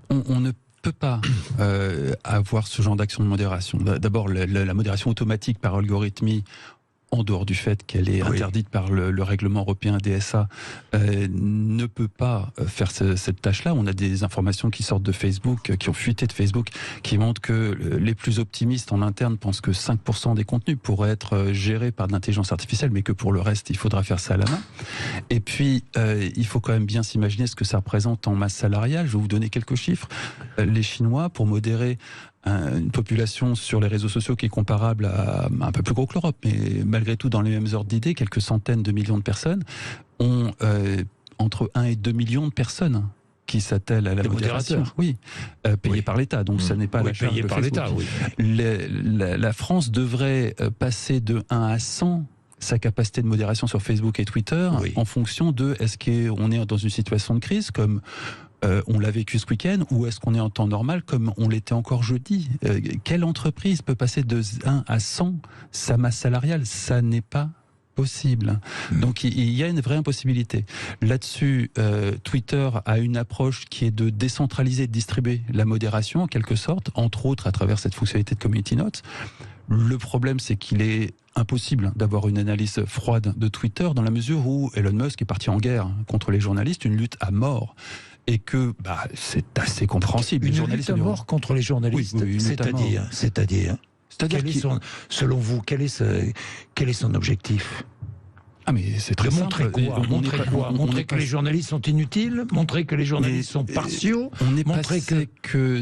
On ne peut pas avoir ce genre d'action de modération. D'abord, la modération automatique par algorithmie, en dehors du fait qu'elle est interdite par le règlement européen DSA, ne peut pas faire cette tâche-là. On a des informations qui sortent de Facebook, qui ont fuité de Facebook, qui montrent que les plus optimistes en interne pensent que 5% des contenus pourraient être gérés par de l'intelligence artificielle, mais que pour le reste, il faudra faire ça à la main. Et puis, il faut quand même bien s'imaginer ce que ça représente en masse salariale. Je vais vous donner quelques chiffres. Les Chinois, pour modérer une population sur les réseaux sociaux qui est comparable à un peu plus gros que l'Europe, mais malgré tout dans les mêmes ordres d'idées, quelques centaines de millions de personnes, ont entre 1 et 2 millions de personnes qui s'attellent à la modération. Oui, payés par l'État, donc ça n'est pas la charge de Facebook. La France devrait passer de 1 à 100 sa capacité de modération sur Facebook et Twitter en fonction de est-ce qu'on est dans une situation de crise comme on l'a vécu ce week-end, ou est-ce qu'on est en temps normal comme on l'était encore jeudi? Quelle entreprise peut passer de 1 à 100 sa masse salariale? Ça n'est pas possible. Donc il y a une vraie impossibilité. Là-dessus, Twitter a une approche qui est de décentraliser, de distribuer la modération en quelque sorte, entre autres à travers cette fonctionnalité de Community Notes. Le problème, c'est qu'il est impossible d'avoir une analyse froide de Twitter dans la mesure où Elon Musk est parti en guerre contre les journalistes, une lutte à mort. Et que c'est assez compréhensible. Une lutte à mort contre les journalistes, c'est-à-dire selon vous, quel est son objectif? Mais c'est très simple. Montrer quoi? Montrer que les journalistes sont inutiles? Montrer que les journalistes sont partiaux?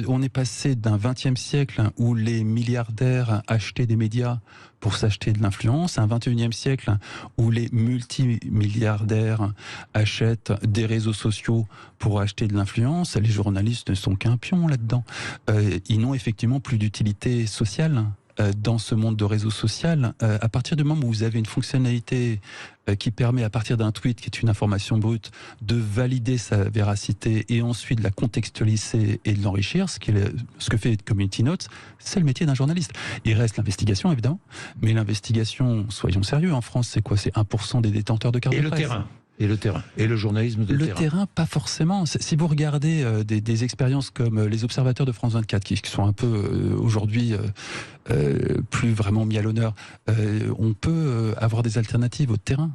On est passé d'un XXe siècle où les milliardaires achetaient des médias pour s'acheter de l'influence, à un XXIe siècle où les multimilliardaires achètent des réseaux sociaux pour acheter de l'influence. Les journalistes ne sont qu'un pion là-dedans. Ils n'ont effectivement plus d'utilité sociale dans ce monde de réseau social. À partir du moment où vous avez une fonctionnalité qui permet, à partir d'un tweet, qui est une information brute, de valider sa véracité et ensuite de la contextualiser et de l'enrichir, ce que fait Community Notes, c'est le métier d'un journaliste. Il reste l'investigation, évidemment, mais l'investigation, soyons sérieux, en France, c'est quoi? C'est 1% des détenteurs de cartes de presse. Et le terrain, et le journalisme de terrain. Le terrain, pas forcément. Si vous regardez des expériences comme les observateurs de France 24, qui sont un peu aujourd'hui plus vraiment mis à l'honneur, on peut avoir des alternatives au terrain.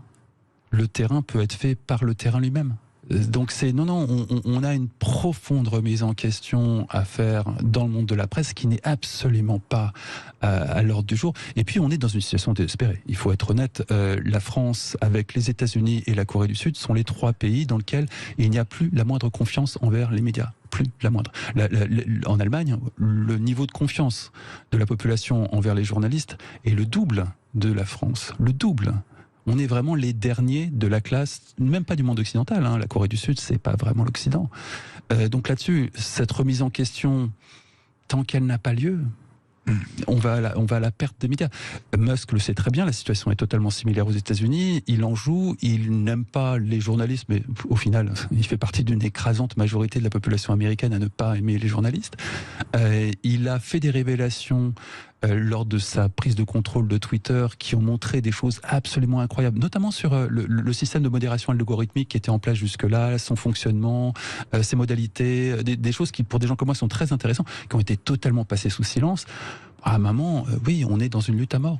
Le terrain peut être fait par le terrain lui-même. Donc on a une profonde remise en question à faire dans le monde de la presse qui n'est absolument pas à l'ordre du jour. Et puis on est dans une situation désespérée. Il faut être honnête, la France avec les États-Unis et la Corée du Sud sont les 3 pays dans lesquels il n'y a plus la moindre confiance envers les médias. Plus la moindre. En Allemagne, le niveau de confiance de la population envers les journalistes est le double de la France. Le double. On est vraiment les derniers de la classe, même pas du monde occidental. La Corée du Sud, c'est pas vraiment l'Occident. Donc là-dessus, cette remise en question, tant qu'elle n'a pas lieu, on va à la perte des médias. Musk le sait très bien, la situation est totalement similaire aux États-Unis. Il en joue, il n'aime pas les journalistes, mais au final, il fait partie d'une écrasante majorité de la population américaine à ne pas aimer les journalistes. Il a fait des révélations lors de sa prise de contrôle de Twitter qui ont montré des choses absolument incroyables, notamment sur le système de modération algorithmique qui était en place jusque-là, son fonctionnement, ses modalités, des choses qui, pour des gens comme moi, sont très intéressantes, qui ont été totalement passées sous silence. À un moment, oui, on est dans une lutte à mort.